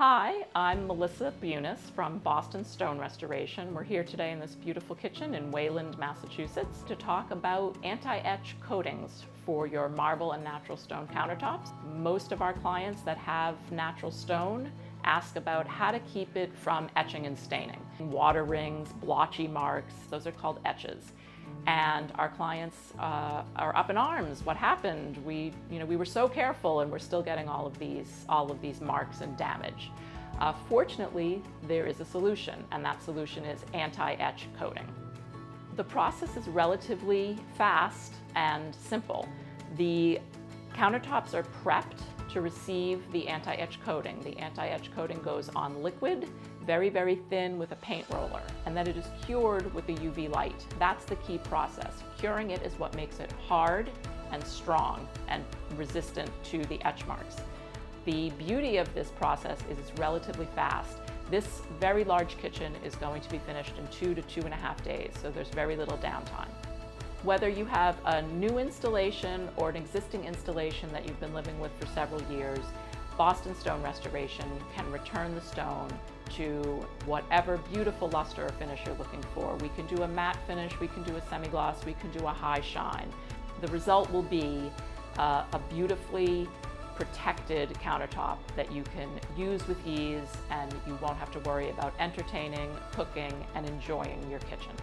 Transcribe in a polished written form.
Hi, I'm Melissa Bunis from Boston Stone Restoration. We're here today in this beautiful kitchen in Wayland, Massachusetts to talk about anti-etch coatings for your marble and natural stone countertops. Most of our clients that have natural stone ask about how to keep it from etching and staining. Water rings, blotchy marks, those are called etches. And our clients are up in arms. What happened? We were so careful, and we're still getting all of these marks and damage. Fortunately, there is a solution, and that solution is anti-etch coating. The process is relatively fast and simple. The countertops are prepped to receive the anti-etch coating. The anti-etch coating goes on liquid, very, very thin with a paint roller, and then it is cured with the UV light. That's the key process. Curing it is what makes it hard and strong and resistant to the etch marks. The beauty of this process is it's relatively fast. This very large kitchen is going to be finished in 2 to 2.5 days, so there's very little downtime. Whether you have a new installation or an existing installation that you've been living with for several years, Boston Stone Restoration can return the stone to whatever beautiful luster or finish you're looking for. We can do a matte finish, we can do a semi-gloss, we can do a high shine. The result will be a beautifully protected countertop that you can use with ease, and you won't have to worry about entertaining, cooking, and enjoying your kitchen.